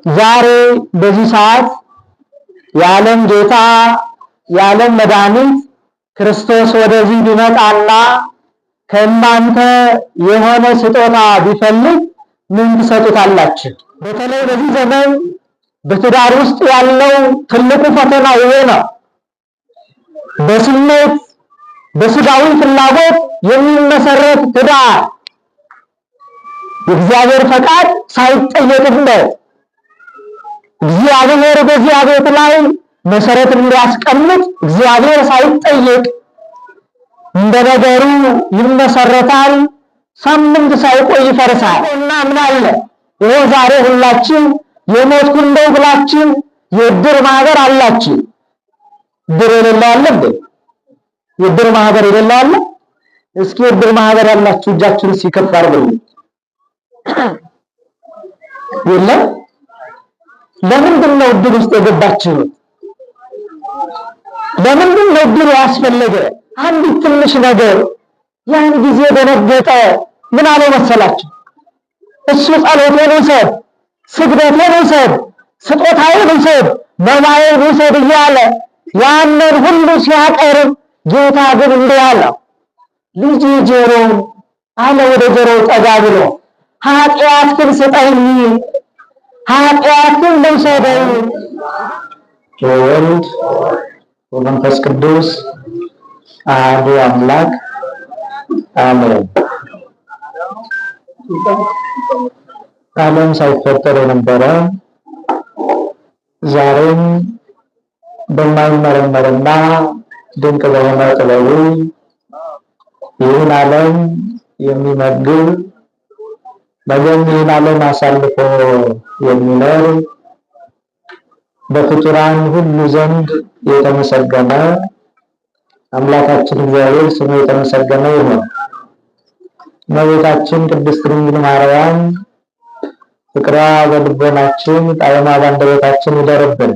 ዛሬ በዚህ ሰዓት የዓለም ጌታ የዓለም መድኃኒት ክርስቶስ ወደዚህ ቢመጣና ከእናንተ የሆነ ስጦታ ቢፈልግ ምን ትሰጡታላችሁ? በተለይ በዚህ ዘመን በትዳር ውስጥ ያለው ትልቁ ፈተና ይሄ ነው። በስሜት በስጋዊ ፍላጎት የሚመሰረት ትዳር የእግዚአብሔር ፈቃድ ሳይጠየቅበት እግዚአብሔር በዚህ ቤት ላይ መሰረት እንዲያስቀምጥ እግዚአብሔር ሳይጠየቅ እንደነገሩ ይመሰረታል። ሳምንት ሳይቆይ ይፈርሳል እና ምን አለ ይሄ ዛሬ ሁላችን የሞትኩ እንደው ብላችሁ የእድር ማህበር አላችሁ። እድር የሌለው አለ እንዴ? የእድር ማህበር የሌለው አለ? እስኪ የእድር ማህበር ያላችሁ እጃችሁን ሲከፍ አድርጉልኝ። የለም? ለምንድን ነው እድር ውስጥ የገባችሁ? ለምንድን ነው እድር ያስፈለገ? አንዲት ትንሽ ነገር ያን ጊዜ ደነገጠ። ምን አለ መሰላችሁ? እሱ ጸሎቴን ውሰድ፣ ስግደቴን ውሰድ፣ ስጦታዬን ውሰድ፣ መባዬን ውሰድ እያለ ያንን ሁሉ ሲያቀርብ ጌታ ግን እንዲህ አለው፣ ልጅ ጆሮ አለ ወደ ጆሮው ጠጋ ብሎ ኃጢአትህን ስጠኝ፣ ኃጢአትህን ልውሰደኝ። ወወልድ ወመንፈስ ቅዱስ አሐዱ አምላክ አሜን። ዓለም ሳይፈጠር የነበረ ዛሬም በማይመረመርና ድንቅ በሆነ ጥበቡ ይህን ዓለም የሚመግብ ነገም ይህን ዓለም አሳልፎ የሚኖር በፍጡራን ሁሉ ዘንድ የተመሰገነ አምላካችን እግዚአብሔር ስሙ የተመሰገነ ይሁን። እመቤታችን ቅድስት ድንግል ማርያም ፍቅሯ በልቦናችን ጣዕሟ በአንደበታችን ይደርብን።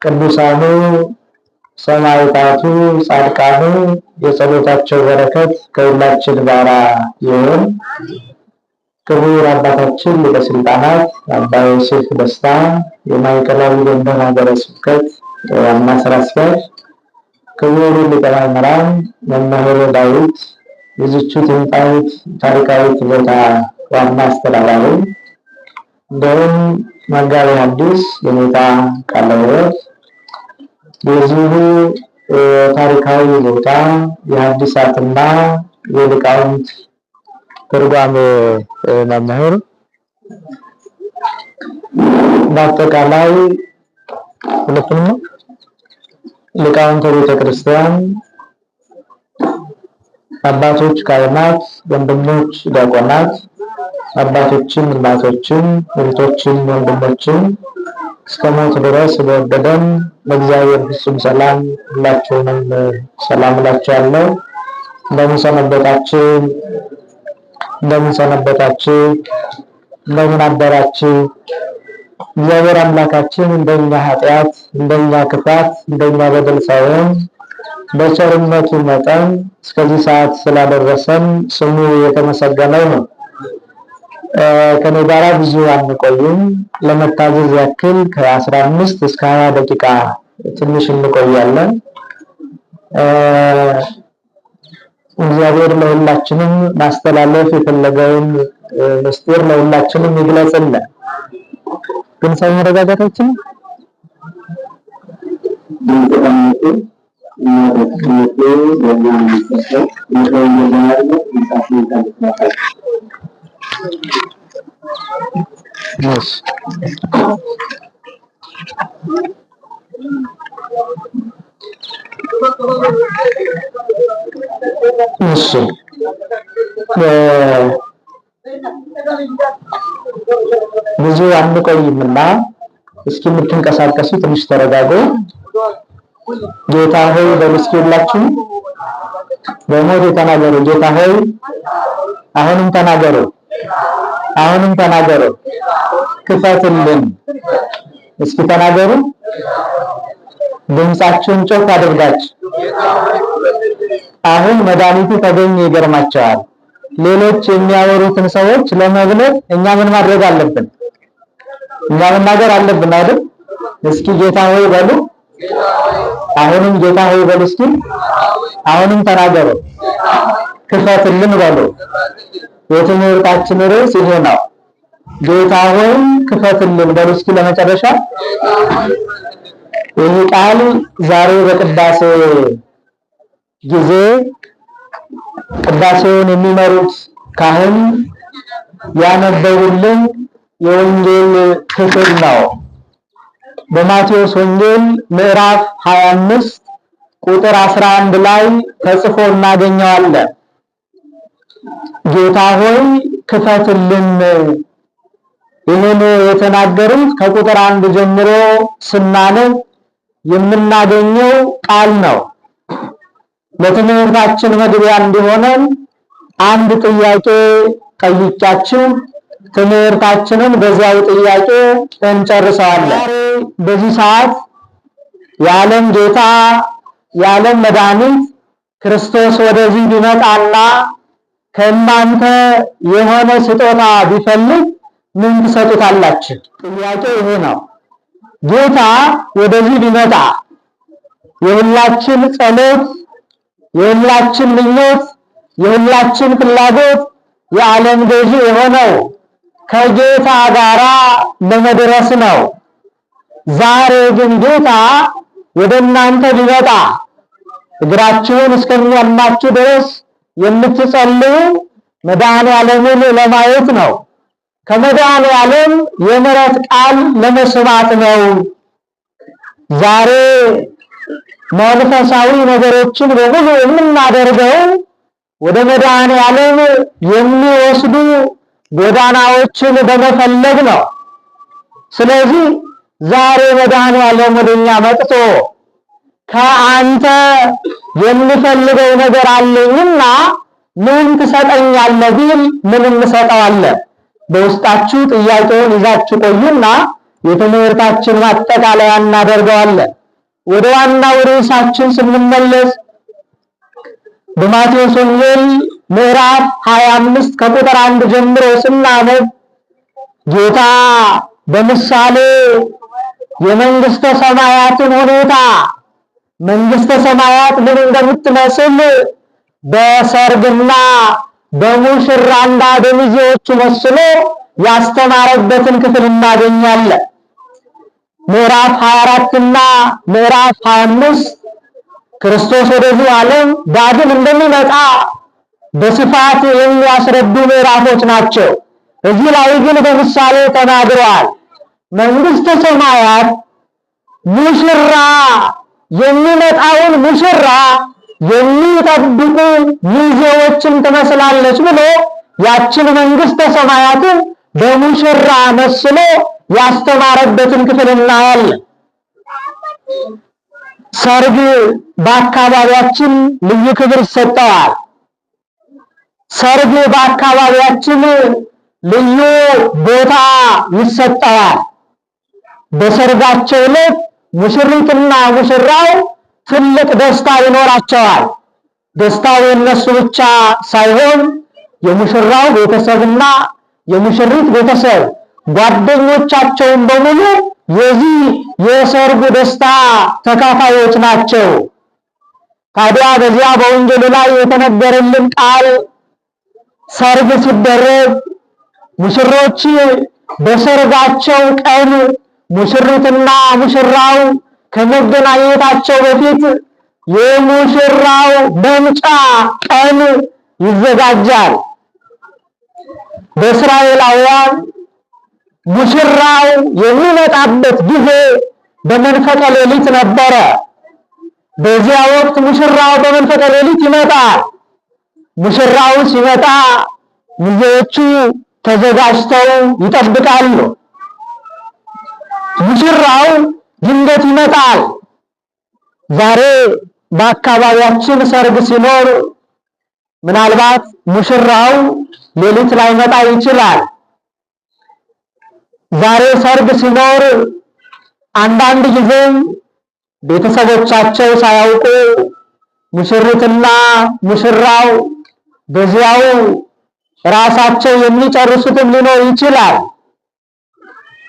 ቅዱሳኑ ሰማዕታቱ ጻድቃኑ የጸሎታቸው በረከት ከሁላችን ጋር ይሁን። ክቡር አባታችን ሊቀ ሥልጣናት አባ ዮሴፍ ደስታ የማዕከላዊ ጎንደር ሀገረ ስብከት ዋና ስራ አስኪያጅ፣ ክቡር ሊቀ ማእምራን መምህር ዳዊት የዚቹ ጥንታዊት ታሪካዊት ቦታ ዋና አስተዳዳሪ፣ እንደውም መጋቤ ሐዲስ የኔታ ቃለ ሕይወት የዚሁ ታሪካዊ ቦታ የሐዲሳትና የሊቃውንት ትርጓሜ መምህር፣ በአጠቃላይ ሁለቱንም ሊቃውንተ ቤተ ክርስቲያን፣ አባቶች ካህናት፣ ወንድሞች ዲያቆናት፣ አባቶችን እናቶችን፣ እህቶችን ወንድሞችን እስከ ሞት ድረስ በወደደን በእግዚአብሔር ፍጹም ሰላም ሁላችሁንም ሰላም እላችኋለሁ። እንደምን ሰነበታችሁ? እንደምን ሰነበታችሁ? እንደምን አደራችሁ? እግዚአብሔር አምላካችን እንደኛ ኃጢአት፣ እንደኛ ክፋት፣ እንደኛ በደል ሳይሆን በቸርነቱ መጠን እስከዚህ ሰዓት ስላደረሰን ስሙ የተመሰገነ ነው። ከኔ ጋር ብዙ አንቆይም። ለመታዘዝ ያክል ከ15 እስከ 20 ደቂቃ ትንሽ እንቆያለን። እግዚአብሔር ለሁላችንም ማስተላለፍ የፈለገውን ምስጢር ለሁላችንም ይግለጽልን። ግን ሰው መረጋጋታችን ብዙ አንቆይምና እስኪ የምትንቀሳቀሱ ትንሽ ተረጋጉ። ጌታ ሆይ በምስኪላችሁ በሞት ተናገሩ። ጌታ ሆይ አሁንም ተናገሩ፣ አሁንም ተናገሩ፣ ክፈትልን። እስኪ ተናገሩ። ድምጻችሁን ጮክ አድርጋችሁ አሁን መድኃኒቱ ተገኘ። ይገርማቸዋል። ሌሎች የሚያወሩትን ሰዎች ለመብለጥ እኛ ምን ማድረግ አለብን? እኛ መናገር አለብን አይደል? እስኪ ጌታ ሆይ በሉ። አሁንም ጌታ ሆይ በሉ እስኪ። አሁንም ተናገሩ። ክፈትልን በሉ። የትምህርታችን ርዕስ ይሄ ነው። ጌታ ሆይ ክፈትልን በሉ እስኪ ለመጨረሻ። ይህ ቃል ዛሬ በቅዳሴ ጊዜ ቅዳሴውን የሚመሩት ካህን ያነበቡልን የወንጌል ክፍል ነው። በማቴዎስ ወንጌል ምዕራፍ 25 ቁጥር 11 ላይ ተጽፎ እናገኘዋለን። ጌታ ሆይ ክፈትልን። ይህን የተናገሩት ከቁጥር 1 ጀምሮ ስናነብ የምናገኘው ቃል ነው። ለትምህርታችን መግቢያ እንዲሆነን አንድ ጥያቄ ጠይቃችሁ ትምህርታችንን በዚያው ጥያቄ እንጨርሰዋለን። በዚህ ሰዓት የዓለም ጌታ የዓለም መድኃኒት ክርስቶስ ወደዚህ ቢመጣና ከእናንተ የሆነ ስጦታ ቢፈልግ ምን ትሰጡታላችሁ? ጥያቄው ይሄ ነው። ጌታ ወደዚህ ቢመጣ የሁላችን ጸሎት፣ የሁላችን ምኞት፣ የሁላችን ፍላጎት የዓለም ገዢ የሆነው ከጌታ ጋራ ለመድረስ ነው። ዛሬ ግን ጌታ ወደ እናንተ ቢመጣ እግራችሁን እስከሚያማችሁ ድረስ የምትጸልዩ መድኃኔዓለምን ለማየት ነው። ከመድኃኔዓለም የምሕረት ቃል ለመስማት ነው። ዛሬ መንፈሳዊ ነገሮችን በሙሉ የምናደርገው ወደ መድኃኔዓለም የሚወስዱ ጎዳናዎችን በመፈለግ ነው። ስለዚህ ዛሬ መድኃኔዓለም ወደኛ መጥቶ ከአንተ የምፈልገው ነገር አለኝና ምን ትሰጠኛለህ ቢል ምን እንሰጠዋለን? በውስጣችሁ ጥያቄውን ይዛችሁ ቆዩና የትምህርታችን ማጠቃለያ እናደርገዋለን። ወደ ዋናው ርዕሳችን ስንመለስ በማቴዎስ ወንጌል ምዕራፍ 25 ከቁጥር 1 ጀምሮ ስናነብ ጌታ በምሳሌ የመንግስተ ሰማያትን ሁኔታ መንግስተ ሰማያት ምን እንደምትመስል በሰርግና በሙሽራ እንዳደሚዜዎቹ መስሎ ያስተማረበትን ክፍል እናገኛለን። ምዕራፍ 24 እና ምዕራፍ 25 ክርስቶስ ወደዚህ ዓለም ዳግም እንደሚመጣ በስፋት የሚያስረዱ ምዕራፎች ናቸው። እዚህ ላይ ግን በምሳሌ ተናግረዋል። መንግስተ ሰማያት ሙሽራ የሚመጣውን ሙሽራ የሚጠብቁ ሚዜዎችን ትመስላለች ብሎ ያችን መንግስተ ሰማያትን በሙሽራ መስሎ ያስተማረበትን ክፍል እናያለን። ሰርግ በአካባቢያችን ልዩ ክብር ይሰጠዋል። ሰርግ በአካባቢያችን ልዩ ቦታ ይሰጠዋል። በሰርጋቸው ዕለት ሙሽሪትና ሙሽራው ትልቅ ደስታ ይኖራቸዋል። ደስታው የነሱ ብቻ ሳይሆን የሙሽራው ቤተሰብና የሙሽሪት ቤተሰብ ጓደኞቻቸውን በሙሉ የዚህ የሰርጉ ደስታ ተካፋዮች ናቸው። ታዲያ በዚያ በወንጌሉ ላይ የተነገረልን ቃል ሰርግ ሲደረግ ሙሽሮች በሰርጋቸው ቀን ሙሽሪትና ሙሽራው ከመገናኘታቸው በፊት የሙሽራው መምጫ ቀን ይዘጋጃል። በእስራኤላውያን ሙሽራው የሚመጣበት ጊዜ በመንፈቀ ሌሊት ነበረ። በዚያ ወቅት ሙሽራው በመንፈቀ ሌሊት ይመጣል። ሙሽራው ሲመጣ ሚዜዎቹ ተዘጋጅተው ይጠብቃሉ። ሙሽራው ድንገት ይመጣል። ዛሬ በአካባቢያችን ሰርግ ሲኖር ምናልባት ሙሽራው ሌሊት ላይ መጣ ይችላል። ዛሬ ሰርግ ሲኖር አንዳንድ ጊዜም ቤተሰቦቻቸው ሳያውቁ ሙሽሪትና ሙሽራው በዚያው ራሳቸው የሚጨርሱትም ሊኖር ይችላል።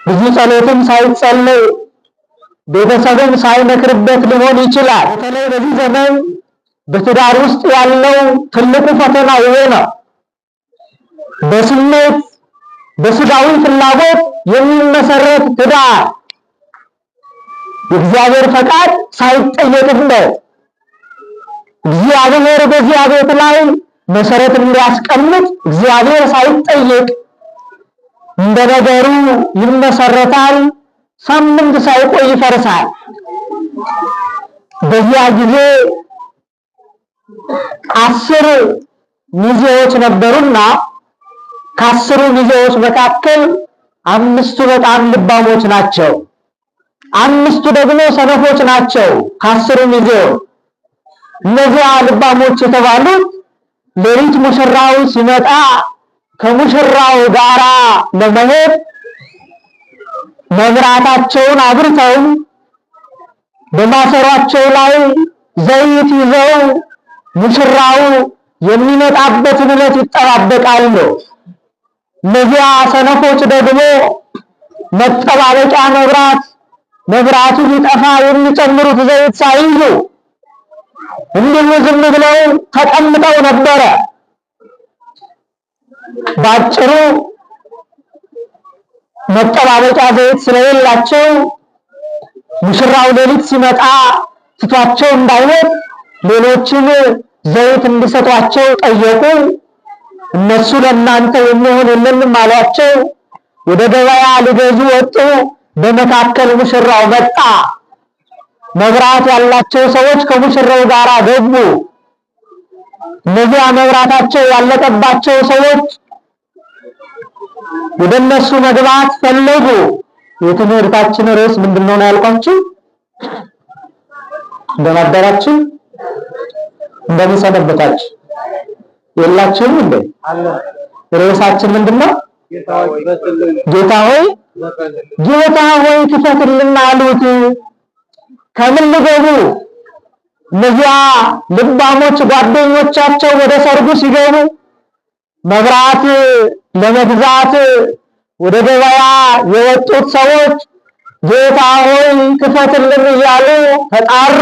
ብዙ ጸሎትም ሳይጸለይ ቤተሰብም ሳይመክርበት ሊሆን ይችላል። በተለይ በዚህ ዘመን በትዳር ውስጥ ያለው ትልቁ ፈተና ይሄ ነው። በስሜት በስጋዊ ፍላጎት የሚመሰረት ትዳር የእግዚአብሔር ፈቃድ ሳይጠየቅበት እግዚአብሔር በዚህ ቤት ላይ መሰረት እንዲያስቀምጥ እግዚአብሔር ሳይጠየቅ እንደ ነገሩ ይመሰረታል። ሳምንት ሳይቆይ ይፈርሳል። በዚያ ጊዜ 10 ሚዜዎች ነበሩና ከ10 ሚዜዎች መካከል 5ቱ በጣም ልባሞች ናቸው፣ 5ቱ ደግሞ ሰነፎች ናቸው። ከ10 ሚዜዎች እነዚያ ልባሞች የተባሉት ሌሊት ሙሽራው ሲመጣ ከሙሽራው ጋራ ለመሄድ መብራታቸውን አብርተው በማሰሯቸው ላይ ዘይት ይዘው ሙሽራው የሚመጣበትን ዕለት ይጠባበቃሉ። እነዚያ ሰነፎች ደግሞ መጠባበቂያ መብራቱ ሊጠፋ የሚጨምሩት ዘይት ሳይዙ እንዲሁ ዝም ብለው ተቀምጠው ነበረ። ባጭሩ መጠባበቂያ ዘይት ስለሌላቸው ሙሽራው ሌሊት ሲመጣ ትቷቸው እንዳይሄድ ሌሎችን ዘይት እንዲሰጧቸው ጠየቁ። እነሱ ለእናንተ የሚሆን የለንም አሏቸው። ወደ ገበያ ሊገዙ ወጡ። በመካከል ሙሽራው መጣ። መብራት ያላቸው ሰዎች ከሙሽራው ጋር ገቡ። እነዚያ መብራታቸው ያለቀባቸው ሰዎች ወደ እነሱ መግባት ፈለጉ። የትምህርታችን ርዕስ ምንድነው ነው ያልኳችሁ? እንደናደራችሁ እንደምሰነበታችሁ የላችሁም እንዴ? ርዕሳችን ምንድነው? ጌታ ሆይ ክፈትልን አሉት። ከምን ሊገቡ? እነዚያ ልባሞች ጓደኞቻቸው ወደ ሰርጉ ሲገቡ መብራት ለመግዛት ወደ ገበያ የወጡት ሰዎች ጌታ ሆይ ክፈትልን እያሉ ተጣሩ።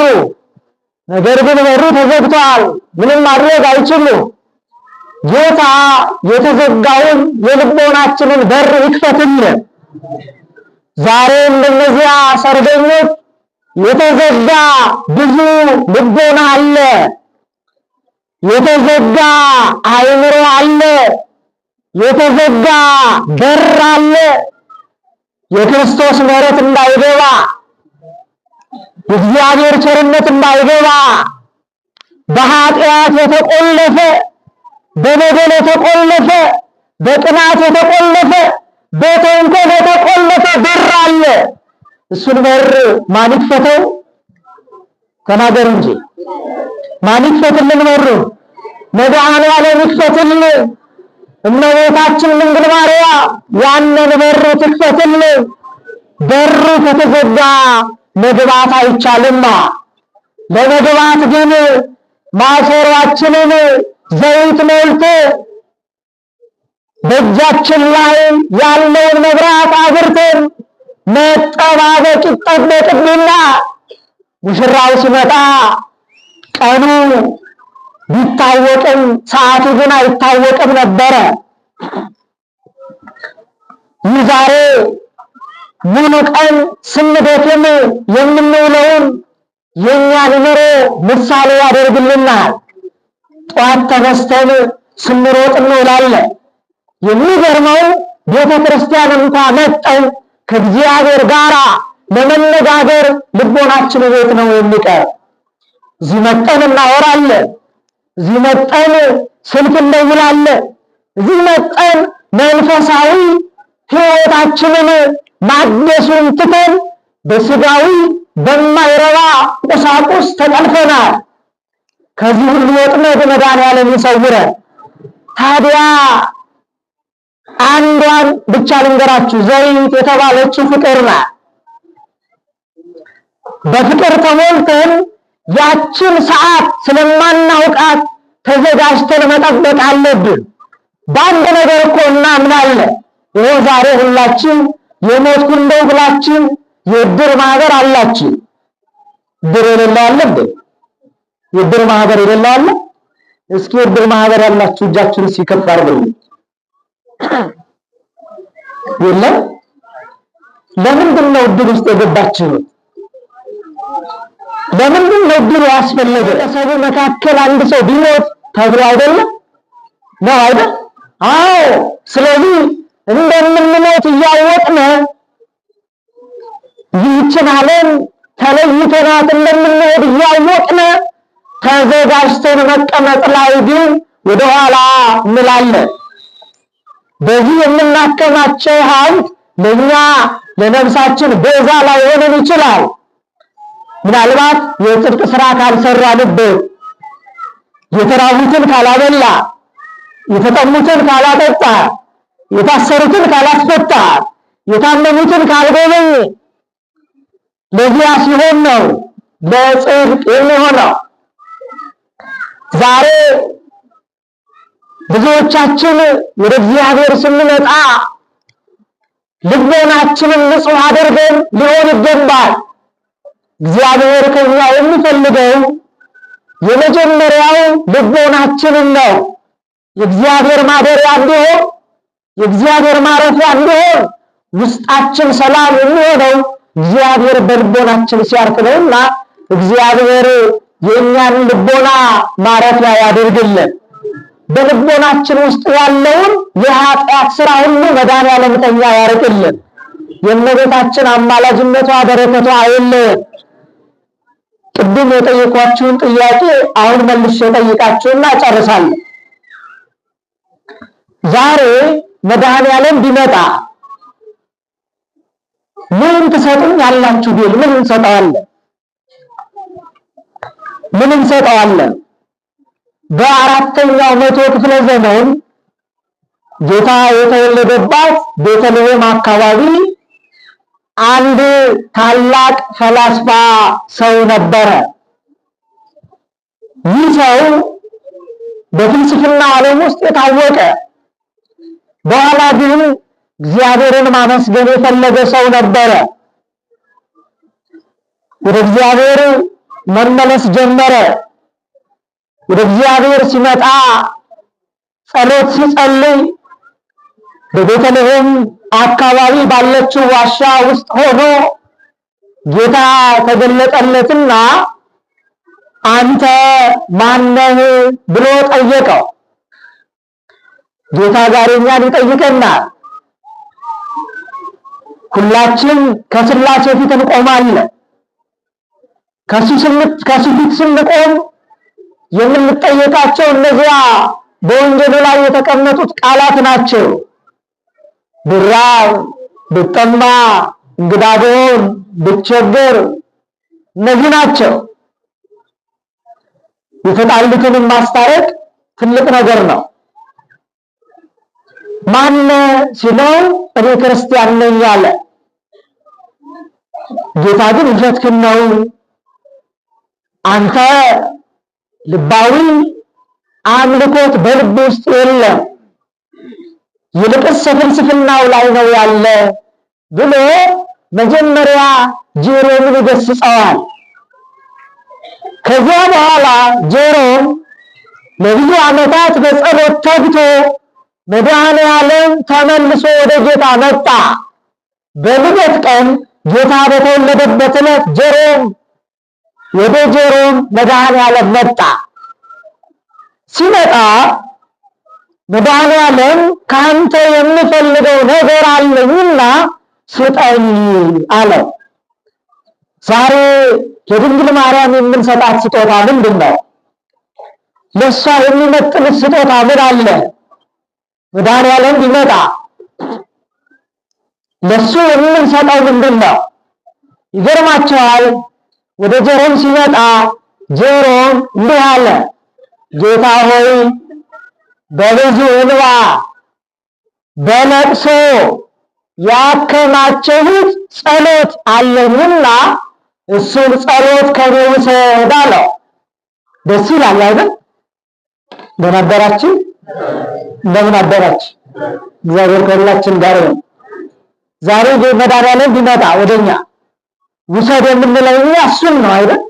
ነገር ግን በሩ ተዘግቷል። ምንም ማድረግ አይችሉም። ጌታ የተዘጋውን የልቦናችንን በር ይክፈትልን። ዛሬ እንደነዚያ ሰርገኞች የተዘጋ ብዙ ልቦና አለ፣ የተዘጋ አይምሮ አለ፣ የተዘጋ በር አለ። የክርስቶስ ምሕረት እንዳይገባ፣ የእግዚአብሔር ቸርነት እንዳይገባ በኃጢአት የተቆለፈ፣ በበደል የተቆለፈ፣ በቅናት የተቆለፈ፣ በተንኮል የተቆለፈ በር አለ። እሱን በር ማን ይክፈተው? ተናገሩ እንጂ ማን ይክፈትልን? በሩ መድኃኔዓለም ይክፈትልን። እመቤታችን ድንግል ማርያም ያንን በር ትክፈትልን። በሩ ከተዘጋ መግባት አይቻልማ። ለመግባት ግን ማሰሯችንን ዘይት ሞልቶ በእጃችን ላይ ያለውን መብራት አብርተን መጠባበቅ ይጠበቅብና ሙሽራው ሲመጣ ቀኑ ቢታወቅም ሰዓቱ ግን አይታወቅም ነበረ። ይህ ዛሬ ሙሉ ቀን ስንደክም የምንውለውን የእኛን ኑሮ ምሳሌ ያደርግልናል። ጠዋት ተነስተን ስንሮጥ እንውላለን። የሚገርመው ቤተ ክርስቲያን እንኳን መጠን ከእግዚአብሔር ጋር ለመነጋገር ልቦናችን ቤት ነው የሚቀር። እዚህ መጠን እናወራለን፣ እዚህ መጠን ስልክ እንደውላለን፣ እዚህ መጠን መንፈሳዊ ሕይወታችንን ማደሱን ትተን በስጋዊ በማይረባ ቁሳቁስ ተጠልፈናል። ከዚህ ሁሉ ወጥመድ መድኃኔዓለም ይሰውረን። ታዲያ አንዷን ብቻ ልንገራችሁ። ዘይት የተባለችው ፍቅር ናት። በፍቅር ተሞልተን ያችን ሰዓት ስለማናውቃት ተዘጋጅተን መጠበቅ አለብን። በአንድ ነገር እኮ እናምናለን። ይሄ ዛሬ ሁላችን የሞትኩ እንደው ብላችሁ የእድር ማህበር አላችሁ። እድር የሌለው አለ እንዴ? የእድር ማህበር የሌለው አለ? እስኪ የእድር ማህበር ያላችሁ እጃችሁን ሲከፍ አድርጉ። የለም? ለምንድን ነው እድር ውስጥ የገባችሁት? ለምንድን ነው እድር ያስፈለገ? በሰው መካከል አንድ ሰው ቢሞት ተብሎ አይደለም ነው አይደል? አዎ። ስለዚህ እንደምንሞት እያወቅን ይህችን ዓለም ተለይተናት እንደምንሄድ እያወቅን ተዘጋጅተን መቀመጥ ላይ ግን ወደኋላ እንላለን። በዚህ የምናከማቸው ሀብት ለእኛ ለነፍሳችን ቤዛ ላይሆነን ይችላል። ምናልባት የጽድቅ ስራ ካልሰራንበት፣ የተራቡትን ካላበላ፣ የተጠሙትን ካላጠጣ፣ የታሰሩትን ካላስፈታ፣ የታመሙትን ካልጎበኘ ለዚያ ሲሆን ነው ለጽድቅ የሚሆነው። ዛሬ ብዙዎቻችን ወደ እግዚአብሔር ስንመጣ ልቦናችንን ንጹሕ አድርገን ሊሆን ይገባል። እግዚአብሔር ከኛ የሚፈልገው የመጀመሪያው ልቦናችንን ነው። የእግዚአብሔር ማደሪያ እንዲሆን፣ የእግዚአብሔር ማረፊያ እንዲሆን፣ ውስጣችን ሰላም የሚሆነው እግዚአብሔር በልቦናችን ሲያርፍ ነውና እግዚአብሔር የእኛን ልቦና ማረፊያ ያደርግልን። በልቦናችን ውስጥ ያለውን የኃጢአት ስራ ሁሉ መድኃኔዓለም ከኛ ያርቅልን። የእመቤታችን አማላጅነቷ በረከቷ አይለየን። ቅድም የጠየኳችሁን ጥያቄ አሁን መልሼ ጠይቃችሁና ጨርሳለሁ። ዛሬ መድኃኔዓለም ቢመጣ ምን ትሰጡኝ ያላችሁ ቢል ምን እንሰጠዋለን? ምን እንሰጠዋለን? በአራተኛው መቶ ክፍለ ዘመን ጌታ የተወለደባት ቤተልሔም አካባቢ አንድ ታላቅ ፈላስፋ ሰው ነበረ። ይህ ሰው በፍልስፍና ዓለም ውስጥ የታወቀ፣ በኋላ ግን እግዚአብሔርን ማመስገን የፈለገ ሰው ነበረ። ወደ እግዚአብሔር መመለስ ጀመረ። ወደ እግዚአብሔር ሲመጣ ጸሎት ሲጸልይ በቤተልሔም አካባቢ ባለችው ዋሻ ውስጥ ሆኖ ጌታ ተገለጠለትና አንተ ማነህ ብሎ ጠየቀው። ጌታ ዛሬ እኛን ይጠይቀናል። ሁላችን ከሥላሴ ፊት እንቆማለን። ከሱ ፊት ስንቆም የምንጠየቃቸው እነዚያ በወንጌሉ ላይ የተቀመጡት ቃላት ናቸው። ብራብ፣ ብጠማ፣ እንግዳ ብሆን፣ ብቸገር፣ እነዚህ ናቸው። የተጣሉትን ማስታረቅ ትልቅ ነገር ነው። ማን ሲለው እኔ ክርስቲያን ነኝ አለ። ጌታ ግን ውሸትህን ነው፣ አንተ ልባዊ አምልኮት በልብ ውስጥ የለም፣ ይልቅስ ፍልስፍናው ላይ ነው ያለ ብሎ መጀመሪያ ጆሮውን ይገስጸዋል። ከዚያ በኋላ ጆሮም ለብዙ ዓመታት በጸሎት ተግቶ መድኃኔዓለም ተመልሶ ወደ ጌታ መጣ። በልደት ቀን ጌታ በተወለደበት ዕለት ጆሮም መድኃኔዓለም መጣ። ሲመጣ መድኃኔዓለም ካንተ የምፈልገው ነገር አለኝና ስጠኝ አለው። ዛሬ ለድንግል ማርያም የምንሰጣት ስጦታ ምንድን ነው? ለእሷ የሚመጥን ስጦታ ምን አለ? መድኃኔዓለም ቢመጣ ለሱ የምንሰጠው ምንድን ነው? ይገርማቸዋል። ወደ ጆሮም ሲመጣ ጆሮም እንዲህ አለ፣ ጌታ ሆይ በብዙ እንባ በለቅሶ ያከማቸሁት ጸሎት አለኝና እሱን ጸሎት ከኔ ውሰድ አለው። ደስ ይላል አይደል? እንደምን አደራችሁ? እንደምን አደራችሁ? እግዚአብሔር ከሁላችን ጋር ነው። ዛሬ መድኃኒዓለም ቢመጣ ወደኛ ውሰድ የምንለው እሱን ነው አይደል?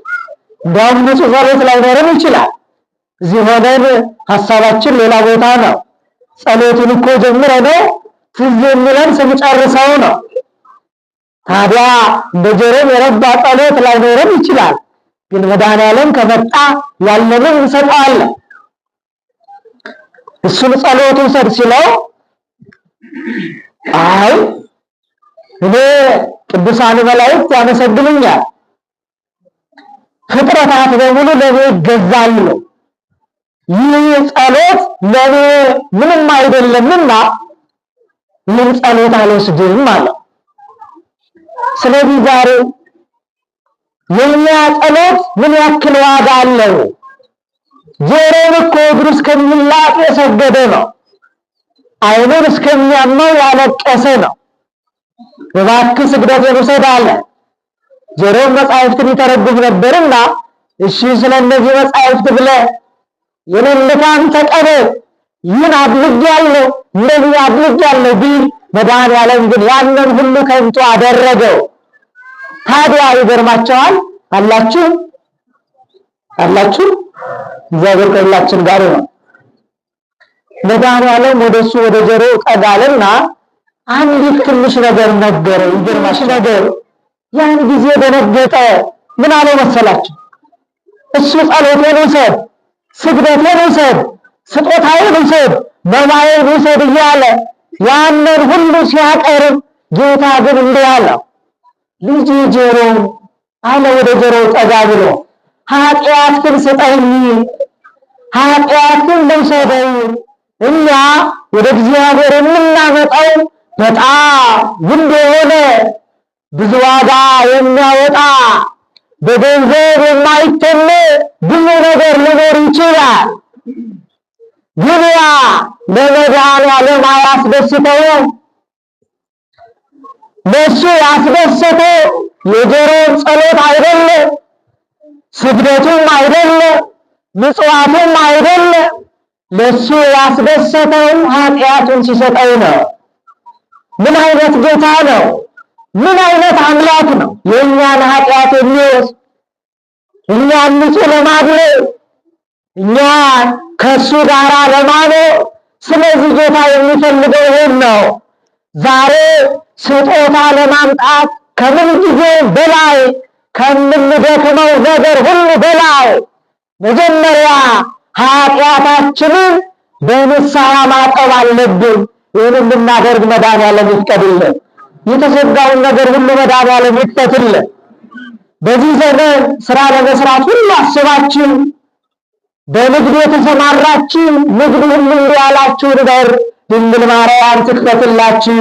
እንደውም ንጹሕ ጸሎት ላይኖረን ይችላል። እዚህ ሆነን ሐሳባችን ሌላ ቦታ ነው። ጸሎቱን እኮ ጀምረነው ትዝ የሚለን ስንጨርሰው ነው። ታዲያ እንደ ጆሮም የረባ ጸሎት ላይኖረን ይችላል። ግን መድኃኒዓለም ከመጣ ያለንን እንሰጠዋለን። እሱን ጸሎቱን ውሰድ ሲለው አይ እኔ ቅዱሳን መላእክት ያመሰግኑኛል፣ ፍጥረታት በሙሉ ለኔ ይገዛሉ፣ ይህ ጸሎት ለኔ ምንም አይደለምና ይህን ጸሎት አልወስድም አለው። ስለዚህ ዛሬ የኛ ጸሎት ምን ያክል ዋጋ አለው? ጆሮውን እኮ እግሩ እስከሚላጥ የሰገደ ነው። ዓይኑን እስከሚያመው ያለቀሰ ነው። እባክህ ስግደቴን ውሰድ አለ። ጆሮውን መጻሕፍትን ይተረጉም ነበርና እሺ ስለነዚህ መጻሕፍት ብለህ የኔን ድካም ተቀበል፣ ይህን አድርጌያለሁ እንደዚህ አድርጌያለሁ ቢል መድኃኒዓለም ግን ያንን ሁሉ ከንቱ አደረገው። ታዲያ ይገርማቸዋል። አላችሁ እግዚአብሔር ከሁላችን ጋር ነው። መድኃኒዓለም ወደሱ ወደ ጆሮው ጠጋልና አንዲት ትንሽ ነገር ነገረ። ይገርማሽ ነገር ያን ጊዜ ደነገጠ። ምን አለው መሰላችሁ? እሱ ጸሎቴን ውሰድ፣ ስግደቴን ውሰድ፣ ስጦታዬን ውሰድ፣ መባዬን ውሰድ እያለ ያንን ሁሉ ሲያቀርብ ጌታ ግን እንዲህ አለው፣ ልጅ ጆሮ አለ ወደ ጆሮው ጠጋ ብሎ ኃጢአትህን ስጠኝ፣ ኃጢአትህን ልውሰደው። እኛ ወደ እግዚአብሔር የምናመጣው በጣም ውድ የሆነ ብዙ ዋጋ የሚያወጣ በገንዘብ የማይተመን ብዙ ነገር ሊኖር ይችላል። ግን ያ ለመድኃኒዓለም አያስደስተውም። ለእሱ ያስደሰተው የጆሮውን ጸሎት አይደለም፣ ስግደቱም አይደለም፣ ምጽዋቱም አይደለም። ለእሱ ያስደሰተው ኃጢአቱን ሲሰጠው ነው። ምን አይነት ጌታ ነው? ምን አይነት አምላክ ነው? የእኛን ኃጢአት የሚወስድ እኛን ንጹሕ ለማድረግ እኛን ከእሱ ጋር ለማኖር። ስለዚህ ጌታ የሚፈልገው ይሄን ነው። ዛሬ ስጦታ ለማምጣት ከምን ጊዜ በላይ ከምንደክመው ነገር ሁሉ በላይ መጀመሪያ ኃጢአታችንን በንስሐ ማጠብ አለብን። ይህን እንድናደርግ መድኃኒዓለም ይፍቀድልን። የተዘጋውን ነገር ሁሉ መድኃኒዓለም ይክፈትልን። በዚህ ዘመን ስራ ለመስራት ሁሉ አስባችሁ በንግድ የተሰማራችሁ ንግድ ሁሉ እንዲያላችሁ በር ድንግል ማርያም ትክፈትላችሁ።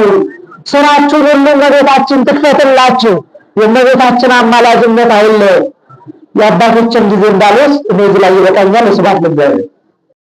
ስራችሁን ሁሉ እመቤታችን ትክፈትላችሁ። የእመቤታችን አማላጅነት አይለየን። የአባቶችን ጊዜ እንዳልወስድ እዚህ ላይ ይበቃኛል። ስብሐት ለእግዚአብሔር።